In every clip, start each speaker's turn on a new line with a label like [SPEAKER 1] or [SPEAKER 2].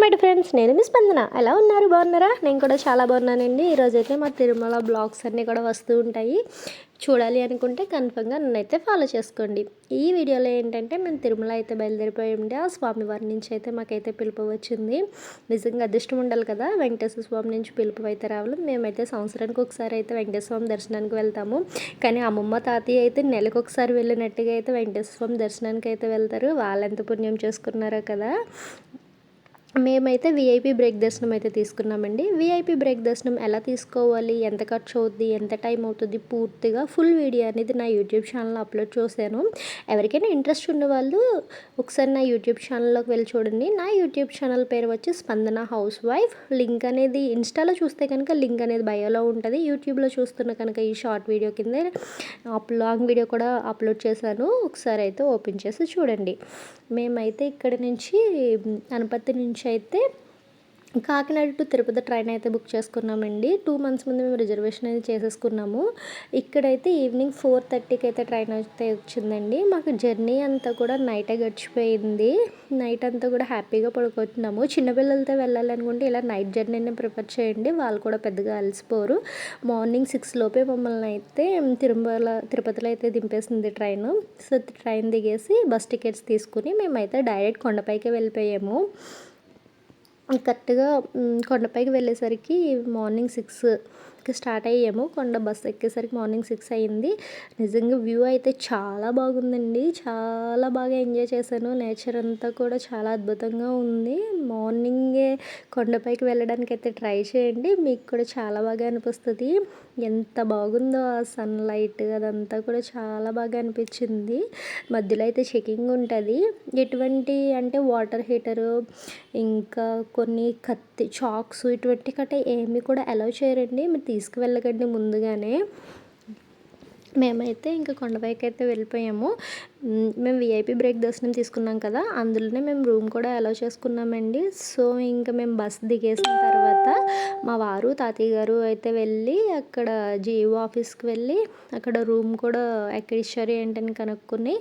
[SPEAKER 1] My friends, నేను మీ స్పందన. ఎలా ఉన్నారు? బాగున్నారా? నేను కూడా చాలా బాగున్నానండి. ఈరోజైతే మా తిరుమల బ్లాగ్స్ అన్నీ కూడా వస్తూ ఉంటాయి. చూడాలి అనుకుంటే కన్ఫర్మ్గా నన్నైతే ఫాలో చేసుకోండి. ఈ వీడియోలో ఏంటంటే మేము తిరుమల అయితే బయలుదేరిపోయింది. ఆ స్వామివారి నుంచి అయితే మాకైతే పిలుపు వచ్చింది. నిజంగా అదృష్టం ఉండాలి కదా, వెంకటేశ్వర స్వామి నుంచి పిలుపు అయితే రావాలి. మేమైతే సంవత్సరానికి ఒకసారి అయితే వెంకటేశ్వర స్వామి దర్శనానికి వెళ్తాము. కానీ అమ్మమ్మ తాతయ్య అయితే నెలకు ఒకసారి వెళ్ళినట్టుగా అయితే వెంకటేశ్వర స్వామి దర్శనానికి అయితే వెళ్తారు. వాళ్ళెంత పుణ్యం చేసుకున్నారో కదా. మేమైతే వీఐపీ బ్రేక్ దర్శనం అయితే తీసుకున్నామండి. వీఐపీ బ్రేక్ దర్శనం ఎలా తీసుకోవాలి, ఎంత ఖర్చు అవుద్ది, ఎంత టైం అవుతుంది, పూర్తిగా ఫుల్ వీడియో అనేది నా యూట్యూబ్ ఛానల్లో అప్లోడ్ చేశాను. ఎవరికైనా ఇంట్రెస్ట్ ఉన్న వాళ్ళు ఒకసారి నా యూట్యూబ్ ఛానల్లోకి వెళ్ళి చూడండి. నా యూట్యూబ్ ఛానల్ పేరు వచ్చి స్పందన హౌస్ వైఫ్. లింక్ అనేది ఇన్స్టాలో చూస్తే కనుక లింక్ అనేది బయోలో ఉంటుంది. యూట్యూబ్లో చూస్తున్న కనుక ఈ షార్ట్ వీడియో కింద లాంగ్ వీడియో కూడా అప్లోడ్ చేశాను. ఒకసారి అయితే ఓపెన్ చేసి చూడండి. మేమైతే ఇక్కడ నుంచి అనపత్తి నుంచి అయితే కాకినాడ టు తిరుపతి ట్రైన్ అయితే బుక్ చేసుకున్నామండి. 2 months ముందు మేము రిజర్వేషన్ అయితే చేసేసుకున్నాము. ఇక్కడైతే ఈవినింగ్ 4:30కి అయితే ట్రైన్ అయితే వచ్చిందండి. మాకు జర్నీ అంతా కూడా నైటే గడిచిపోయింది. నైట్ అంతా కూడా హ్యాపీగా పడుకుంటున్నాము. చిన్నపిల్లలతో వెళ్ళాలనుకుంటే ఇలా నైట్ జర్నీని ప్రిఫర్ చేయండి, వాళ్ళు కూడా పెద్దగా అలసిపోరు. మార్నింగ్ 6 లోపే మమ్మల్ని అయితే తిరుపతిలో అయితే దింపేసింది ట్రైన్. సో ట్రైన్ దిగేసి బస్ టికెట్స్ తీసుకుని మేమైతే డైరెక్ట్ కొండపైకి వెళ్ళిపోయాము. కరెక్ట్గా కొండపైకి వెళ్ళేసరికి మార్నింగ్ 6కి స్టార్ట్ అయ్యాము. కొండ బస్సు ఎక్కేసరికి మార్నింగ్ 6 అయింది. నిజంగా వ్యూ అయితే చాలా బాగుందండి. చాలా బాగా ఎంజాయ్ చేశాను. నేచర్ అంతా కూడా చాలా అద్భుతంగా ఉంది. మార్నింగే కొండపైకి వెళ్ళడానికి అయితే ట్రై చేయండి, మీకు కూడా చాలా బాగా అనిపిస్తుంది. ఎంత బాగుందో ఆ సన్లైట్ అదంతా కూడా చాలా బాగా అనిపించింది. మధ్యలో అయితే చెకింగ్ ఉంటుంది. ఎటువంటి అంటే వాటర్ హీటరు, ఇంకా కొన్ని కత్తి చాక్స్ ఇటువంటి కట్టే ఏమి కూడా అలౌ చేయరండి. మీరు తీసుకువెళ్ళకండి ముందుగానే. మేమైతే ఇంకా కొండపైకి అయితే వెళ్ళిపోయాము. మేము వీఐపీ బ్రేక్ దర్శనం తీసుకున్నాం కదా, అందులోనే మేము రూమ్ కూడా అలౌ చేసుకున్నామండి. సో ఇంకా మేము బస్ దిగేసిన తర్వాత మా వారు తాతయ్య గారు అయితే వెళ్ళి అక్కడ జియో ఆఫీస్కి వెళ్ళి అక్కడ రూమ్ కూడా ఎక్కడ ఇచ్చారు ఏంటని కనుక్కొని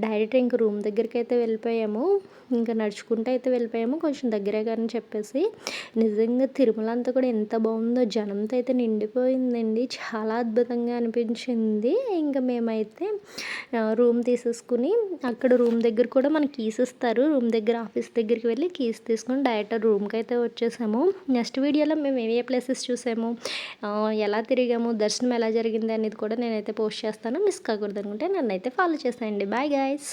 [SPEAKER 1] డైరెక్ట్ ఇంక రూమ్ దగ్గరికి అయితే వెళ్ళిపోయాము. ఇంకా నడుచుకుంటూ అయితే వెళ్ళిపోయాము, కొంచెం దగ్గరే కానీ చెప్పేసి. నిజంగా తిరుమల అంతా కూడా ఎంత బాగుందో, జనంతో అయితే నిండిపోయిందండి. చాలా అద్భుతంగా అనిపించింది. ఇంకా మేమైతే రూమ్ తీసేసుకుని అక్కడ రూమ్ దగ్గర కూడా మనకి కీస్ ఇస్తారు. రూమ్ దగ్గర ఆఫీస్ దగ్గరికి వెళ్ళి కీస్ తీసుకొని డైరెక్ట్ రూమ్కి అయితే వచ్చేసాము. నెక్స్ట్ వీడియోలో మేము ఏ ప్లేసెస్ చూసాము, ఎలా తిరిగాము, దర్శనం ఎలా జరిగింది అనేది కూడా నేనైతే పోస్ట్ చేస్తాను. మిస్ కాకూడదు అనుకుంటే నన్ను అయితే ఫాలో చేసేయండి. Bye guys.